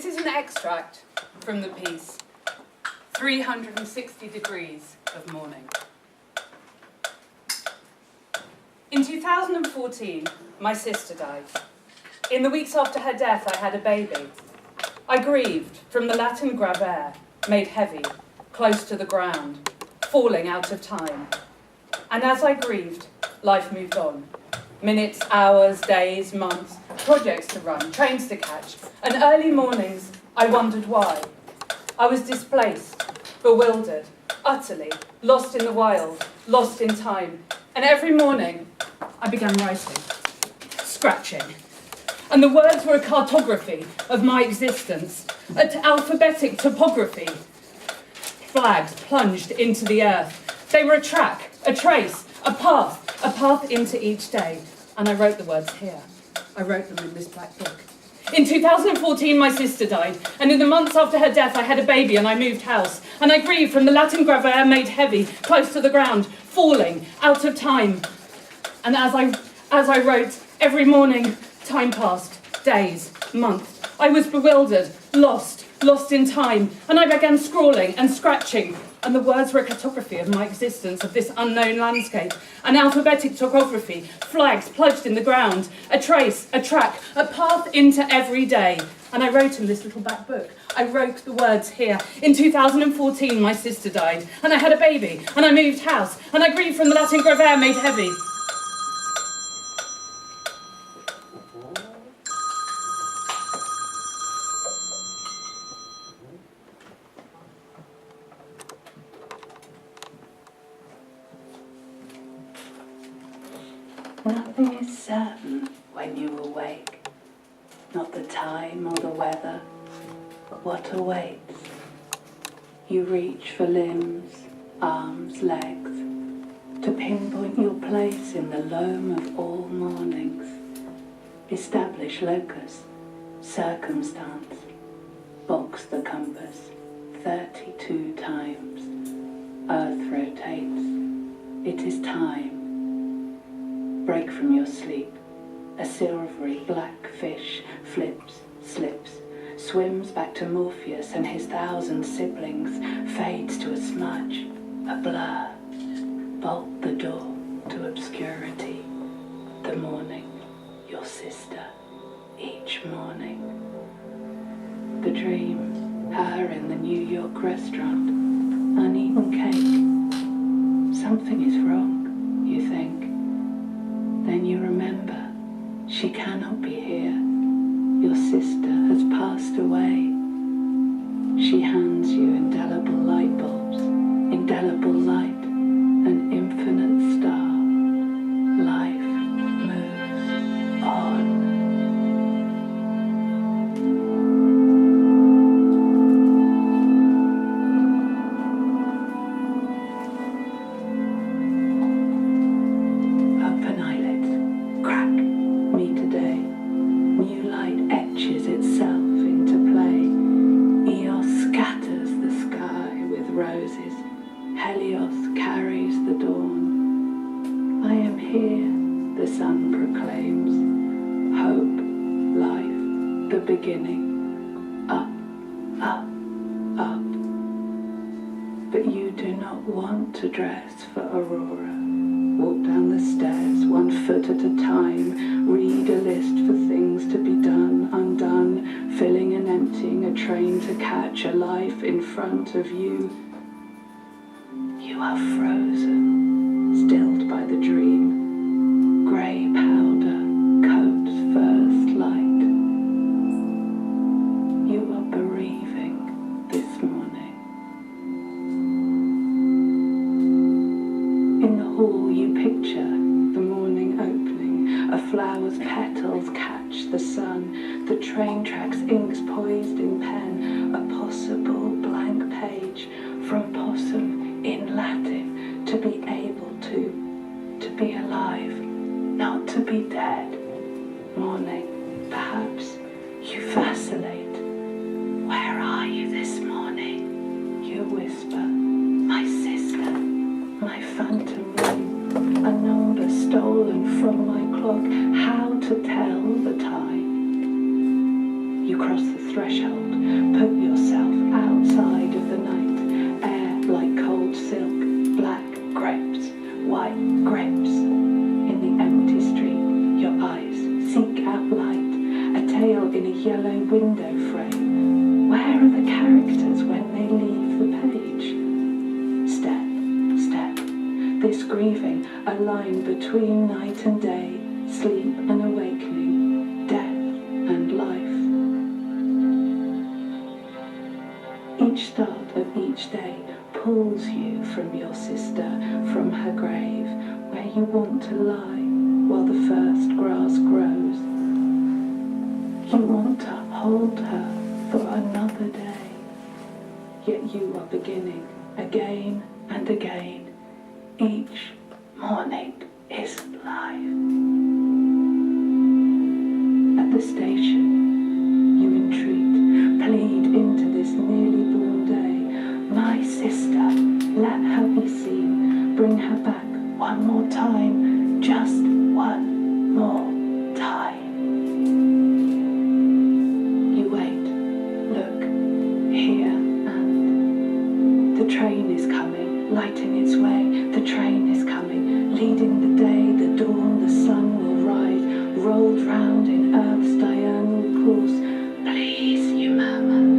This is an extract from the piece 360 Degrees of Mourning. In 2014, my sister died. In the weeks after her death, I had a baby. I grieved from the Latin gravaire, made heavy, close to the ground, falling out of time. And as I grieved, life moved on. Minutes, hours, days, months, projects to run, trains to catch, and early mornings I wondered why. I was displaced, bewildered, utterly, lost in the wild, lost in time. And every morning I began writing, scratching. And the words were a cartography of my existence, an alphabetic topography. Flags plunged into the earth. They were a track, a trace, a path into each day. And I wrote the words here. I wrote them in this black book. In 2014, my sister died, and in the months after her death, I had a baby and I moved house. And I grieved from the Latin gravaire made heavy, close to the ground, falling, out of time. And as I wrote, every morning, time passed, days, months. I was bewildered, lost in time, and I began scrawling and scratching, and the words were a cartography of my existence, of this unknown landscape, an alphabetic topography, flags plunged in the ground, a trace, a track, a path into every day. And I wrote in this little back book, I wrote the words here. In 2014, my sister died, and I had a baby, and I moved house, and I grieved from the Latin gravaire made heavy. Nothing is certain when you awake, not the time or the weather, but what awaits. You reach for limbs, arms, legs, to pinpoint your place in the loam of all mornings. Establish locus, circumstance, box the compass 32 times. Earth rotates. It is time. Break from your sleep. A silvery black fish flips, slips, swims back to Morpheus and his 1,000 siblings, fades to a smudge, a blur. Bolt the door to obscurity. The morning, your sister, each morning. The dream, her in the New York restaurant, uneaten cake. Something is wrong, you think. Then you remember, she cannot be here. Your sister has passed away. She hands you indelible light bulbs, indelible light, an infinite star. Life moves on. Beginning, up, up, up. But you do not want to dress for Aurora. Walk down the stairs, 1 foot at a time. Read a list for things to be done, undone. Filling and emptying a train to catch, a life in front of you. You are frozen, stilled by the dream. Grey powder coats first light. You are bereaving this morning. In the hall you picture the morning opening. A flower's petals catch the sun. The train tracks inks poised in pen. A possible blank page from possum in Latin. To be able to be alive, not to be dead. Morning, perhaps you vacillate. Where are you this morning? You whisper, my sister, my phantom ring, a number stolen from my clock, how to tell the time. You cross the threshold, put yourself outside of the night, air like cold silk, black grapes, white grapes. In the empty street, your eyes seek out light, a tale in a yellow window frame. Where are the characters when they leave the page? Step, step, this grieving, a line between night and day, sleep and awakening, death and life. Each start of each day pulls you from your sister, from her grave, where you want to lie while the first grass grows. You want to hold her for another day, yet you are beginning again and again. Each morning is life. At the station, you entreat, plead into this nearly born day. My sister, let her be seen. Bring her back one more time, just one more time. You wait, look, hear, and the train is coming, lighting its way. The train is coming, leading the day, the dawn, the sun will rise, rolled round in earth's diurnal course. Please, you murmur,